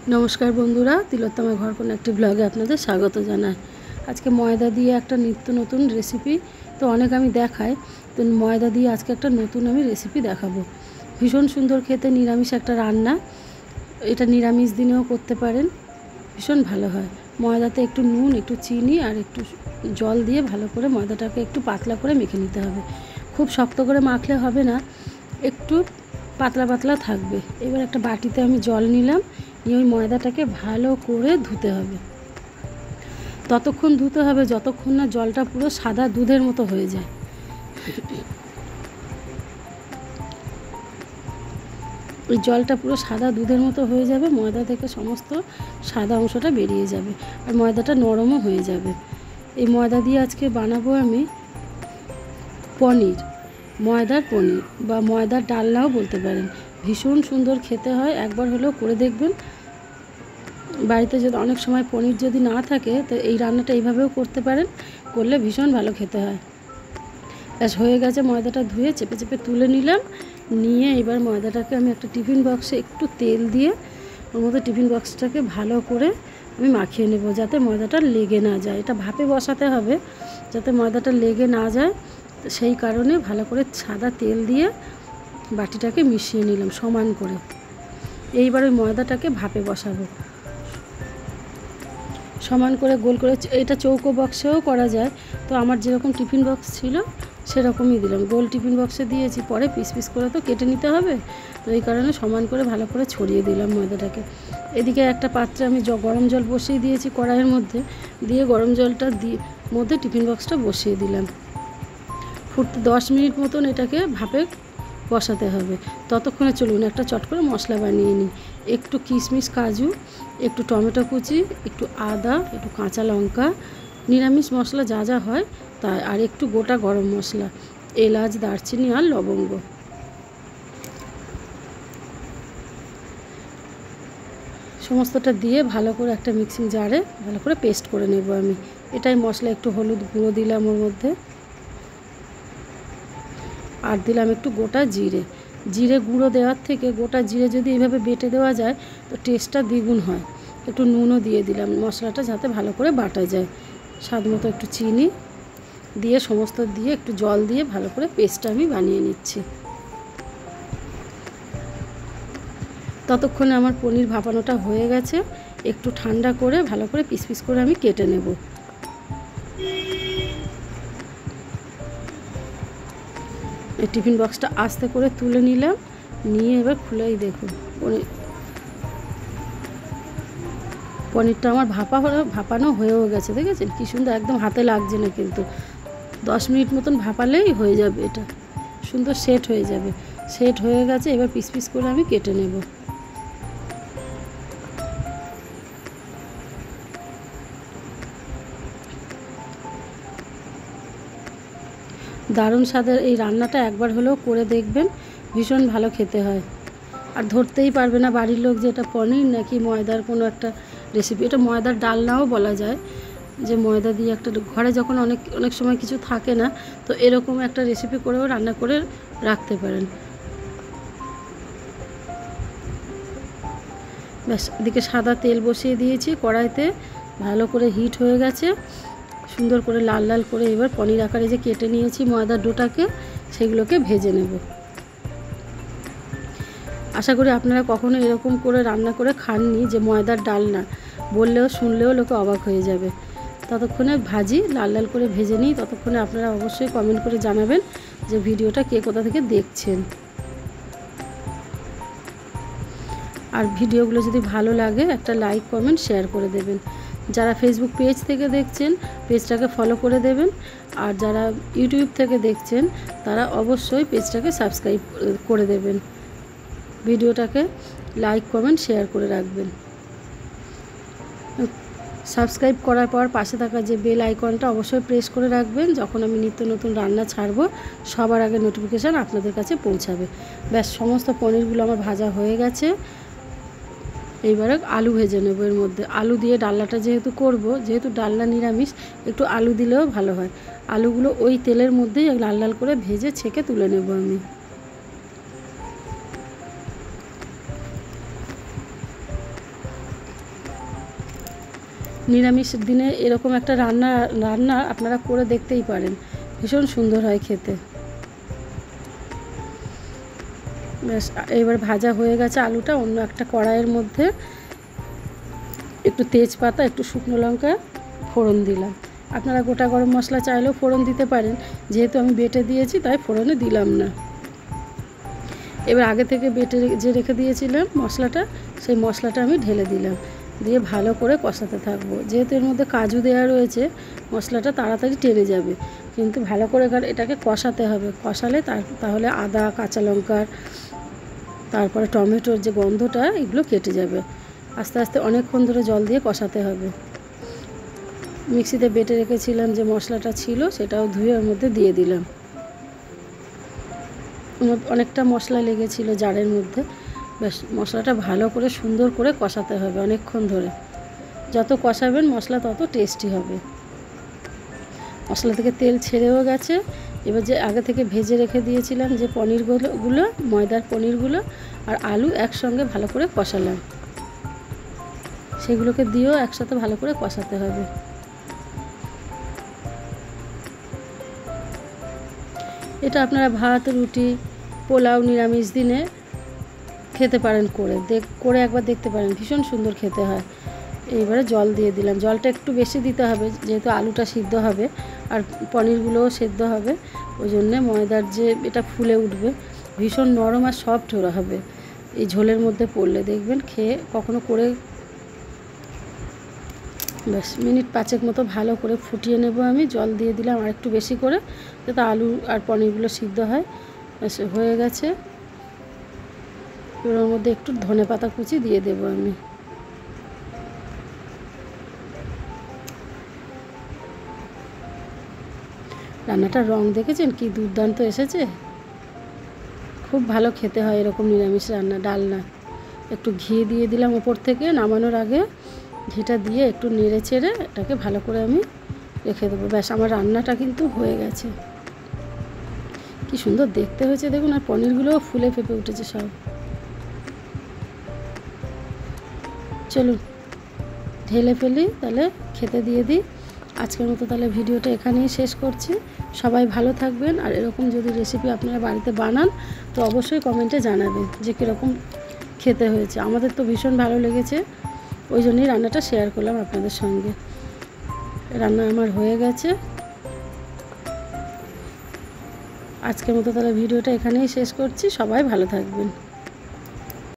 नमस्कार बंधुरा तिलोत्तमा घर कोन एकटी ब्लगे आपनादेर स्वागत जानाई। आज के मयदा दिए एक नित्य नतून रेसिपि तो अनेक आमी देखाई, तो मयदा दिए आज के एक नतून आमी रेसिपि देखाबो। भीषण सुंदर खेते निरामिष एक रान्ना, एटा निरामिष दिनेও करते पारेन, भीषण भालो हय। मयदाते एकटू नुन एकटू चीनी और एकटू जल दिए भालो करे मयदाटाके एकटू पातला करे मेखे निते हबे। खूब शक्त करे माखले हबे ना, एकटू पातला पातला थाकबे। एबार एक बाटीते आमी जल निलाम, নিয়ে ওই ময়দাটাকে ভালো করে ধুতে হবে। ততক্ষণ ধুতে হবে যতক্ষণ না জলটা পুরো সাদা দুধের মতো হয়ে যায়। ওই জলটা পুরো সাদা দুধের মতো হয়ে যাবে, ময়দা থেকে সমস্ত সাদা অংশটা বেরিয়ে যাবে আর ময়দাটা নরমও হয়ে যাবে। এই ময়দা দিয়ে আজকে বানাবো আমি পনির, ময়দার পনির বা ময়দার ডালনাও বলতে পারেন। ভীষণ সুন্দর খেতে হয়, একবার হলেও করে দেখবেন। বাড়িতে যদি অনেক সময় পনির যদি না থাকে তো এই রান্নাটা এইভাবেও করতে পারেন, করলে ভীষণ ভালো খেতে হয়। ব্যাস হয়ে গেছে, ময়দাটা ধুয়ে চেপে চেপে তুলে নিলাম। নিয়ে এবার ময়দাটাকে আমি একটা টিফিন বক্সে একটু তেল দিয়ে ওর মধ্যে টিফিন বক্সটাকে ভালো করে আমি মাখিয়ে নেব, যাতে ময়দাটা লেগে না যায়। এটা ভাপে বসাতে হবে যাতে ময়দাটা লেগে না যায়, সেই কারণে ভালো করে সাদা তেল দিয়ে বাটিটাকে মিশিয়ে নিলাম সমান করে। এইবার ওই ময়দাটাকে ভাপে বসাবো সমান করে গোল করে। এটা চৌকো বক্সেও করা যায়, তো আমার যেরকম টিফিন বক্স ছিল সেরকমই দিলাম। গোল টিফিন বক্সে দিয়েছি, পরে পিস পিস করে তো কেটে নিতে হবে, তো এই কারণে সমান করে ভালো করে ছড়িয়ে দিলাম ময়দাটাকে। এদিকে একটা পাত্রে আমি গরম জল বসিয়ে দিয়েছি কড়াইয়ের মধ্যে, দিয়ে গরম জলটা মধ্যে টিফিন বক্সটা বসিয়ে দিলাম। ফুটতে 10 মিনিট মতন এটাকে ভাপে বসাতে হবে। ততক্ষণে চলুন একটা চট করে মশলা বানিয়ে নিই। একটু কিশমিশ কাজু, একটু টমেটো কুচি, একটু আদা, একটু কাঁচা লঙ্কা, নিরামিষ মশলা যা যা হয় তাই, আর একটু গোটা গরম মশলা, এলাচ, দারচিনি আর লবঙ্গ। সমস্তটা দিয়ে ভালো করে একটা মিক্সিং জারে ভালো করে পেস্ট করে নেব আমি। এটাই মশলা। একটু হলুদ গুঁড়ো দিলাম ওর মধ্যে, আর দিলাম একটু গোটা জিরে। জিরে গুঁড়ো দেওয়ার থেকে গোটা জিরে যদি এইভাবে বেটে দেওয়া যায় তো টেস্টটা দ্বিগুণ হয়। একটু নুনও দিয়ে দিলাম মশলাটা যাতে ভালো করে বাটা যায়। স্বাদ মতো একটু চিনি দিয়ে সমস্ত দিয়ে একটু জল দিয়ে ভালো করে পেস্টটা আমি বানিয়ে নিচ্ছি। ততক্ষণে আমার পনির ভাপানোটা হয়ে গেছে। একটু ঠান্ডা করে ভালো করে পিস পিস করে আমি কেটে নেব। এই টিফিন বক্সটা আস্তে করে তুলে নিলাম, নিয়ে এবার খুলেই দেখুন পনিরটা আমার ভাপানো হয়েও গেছে। দেখেছেন কি সুন্দর, একদম হাতে লাগছে না, কিন্তু 10 মিনিট মতন ভাপালেই হয়ে যাবে। এটা সুন্দর সেট হয়ে যাবে। সেট হয়ে গেছে, এবার পিস পিস করে আমি কেটে নেব। দারুণ স্বাদের এই রান্নাটা একবার হলেও করে দেখবেন, ভীষণ ভালো খেতে হয়। আর ধরতেই পারবে না বাড়ির লোক যে এটা পনির নাকি ময়দার কোনো একটা রেসিপি। এটা ময়দার ডালনাও বলা যায়, যে ময়দা দিয়ে একটা ঘরে যখন অনেক সময় কিছু থাকে না, তো এরকম একটা রেসিপি করেও রান্না করে রাখতে পারেন। ব্যাস, এদিকে সাদা তেল বসিয়ে দিয়েছি কড়াইতে, ভালো করে হিট হয়ে গেছে। সুন্দর করে লাল লাল করে এবার পনির আকারে যে কেটে নিয়েছি ময়দার ডোটাকে, সেগুলোকে ভেজে নেব। আশা করি আপনারা কখনো এরকম করে রান্না করে খাননি, যে ময়দার ডালনা বললেও শুনলেও লোকে অবাক হয়ে যাবে। ততক্ষণে ভাজি লাল লাল করে ভেজে নিই। ততক্ষণে আপনারা অবশ্যই কমেন্ট করে জানাবেন যে ভিডিওটা কে কোথা থেকে দেখছেন। আর ভিডিওগুলো যদি ভালো লাগে একটা লাইক কমেন্ট শেয়ার করে দেবেন। যারা ফেসবুক পেজ থেকে দেখছেন পেজটাকে ফলো করে দেবেন, আর যারা ইউটিউব থেকে দেখছেন তারা অবশ্যই পেজটাকে সাবস্ক্রাইব করে দেবেন। ভিডিওটাকে লাইক কমেন্ট শেয়ার করে রাখবেন। সাবস্ক্রাইব করার পর পাশে থাকা যে বেল আইকনটা অবশ্যই প্রেস করে রাখবেন, যখন আমি নিত্য নতুন রান্না ছাড়বো সবার আগে নোটিফিকেশান আপনাদের কাছে পৌঁছাবে। ব্যাস, সমস্ত পনিরগুলো আমার ভাজা হয়ে গেছে। এইবারে আলু ভেজে নেব। এর মধ্যে আলু দিয়ে ডালনাটা যেহেতু করব, যেহেতু ডালনা নিরামিষ, একটু আলু দিলেও ভালো হয়। আলুগুলো ওই তেলের মধ্যেই লাল লাল করে ভেজে ছেঁকে তুলে নেব আমি। নিরামিষ দিনে এরকম একটা রান্না আপনারা করে দেখতেই পারেন, ভীষণ সুন্দর হয় খেতে। ব্যাস, এবার ভাজা হয়ে গেছে আলুটা। অন্য একটা কড়াইয়ের মধ্যে একটু তেজপাতা, একটু শুকনো লঙ্কা ফোড়ন দিলাম। আপনারা গোটা গরম মশলা চাইলেও ফোড়ন দিতে পারেন, যেহেতু আমি বেটে দিয়েছি তাই ফোড়নে দিলাম না। এবার আগে থেকে বেটে যে রেখে দিয়েছিলাম মশলাটা, সেই মশলাটা আমি ঢেলে দিলাম, দিয়ে ভালো করে কষাতে থাকবো। যেহেতু এর মধ্যে কাজু দেওয়া রয়েছে, মশলাটা তাড়াতাড়ি টেনে যাবে, কিন্তু ভালো করে এটাকে কষাতে হবে। কষালে তাহলে আদা, কাঁচা লঙ্কার, তারপরে টমেটোর যে গন্ধটা, এগুলো কেটে যাবে। আস্তে আস্তে অনেকক্ষণ ধরে জল দিয়ে কষাতে হবে। মিক্সিতে বেটে রেখেছিলাম যে মশলাটা ছিল, সেটাও ধুয়ে ওর মধ্যে দিয়ে দিলাম। অনেকটা মশলা লেগেছিল জারের মধ্যে। বেশ, মশলাটা ভালো করে সুন্দর করে কষাতে হবে অনেকক্ষণ ধরে। যত কষাবেন মশলা তত টেস্টি হবে। মশলা থেকে তেল ছেড়েও গেছে। এবার যে আগে থেকে ভেজে রেখে দিয়েছিলাম যে পনিরগুলো, ময়দার পনিরগুলো আর আলু একসঙ্গে ভালো করে কষালাম, সেগুলোকে দিয়েও একসাথে ভালো করে কষাতে হবে। এটা আপনারা ভাত, রুটি, পোলাও, নিরামিষ দিনে খেতে পারেন, করে একবার দেখতে পারেন, ভীষণ সুন্দর খেতে হয়। এইবারে জল দিয়ে দিলাম। জলটা একটু বেশি দিতে হবে, যেহেতু আলুটা সিদ্ধ হবে আর পনিরগুলোও সেদ্ধ হবে। ওই জন্যে ময়দার যে এটা ফুলে উঠবে, ভীষণ নরম আর সফট হবে এই ঝোলের মধ্যে পড়লে। দেখবেন খেয়ে কখনো করে। ব্যাস, মিনিট 5 মতো ভালো করে ফুটিয়ে নেব আমি। জল দিয়ে দিলাম আর একটু বেশি করে, যাতে আলু আর পনিরগুলো সিদ্ধ হয়। ব্যাস, হয়ে গেছে। এর মধ্যে একটু ধনেপাতা কুচি দিয়ে দেব আমি। রান্নাটার রং দেখেছেন কি দুর্দান্ত এসেছে? খুব ভালো খেতে হয় এরকম নিরামিষ রান্না। ডালনা একটু ঘি দিয়ে দিলাম ওপর থেকে, নামানোর আগে ঘিটা দিয়ে একটু নেড়ে চেড়ে এটাকে ভালো করে আমি রেখে দেবো। ব্যাস, আমার রান্নাটা কিন্তু হয়ে গেছে। কি সুন্দর দেখতে হয়েছে দেখুন, আর পনিরগুলোও ফুলে ফেপে উঠেছে সব। চলুন ঢেলে ফেলি, তাহলে খেতে দিয়ে দিই। আজকের মতো তাহলে ভিডিওটা এখানেই শেষ করছি। সবাই ভালো থাকবেন, আর এরকম যদি রেসিপি আপনারা বাড়িতে বানান তো অবশ্যই কমেন্টে জানাবেন যে কীরকম খেতে হয়েছে। আমাদের তো ভীষণ ভালো লেগেছে, ওই জন্যই রান্নাটা শেয়ার করলাম আপনাদের সঙ্গে। রান্না আমার হয়ে গেছে। আজকের মতো তাহলে ভিডিওটা এখানেই শেষ করছি। সবাই ভালো থাকবেন।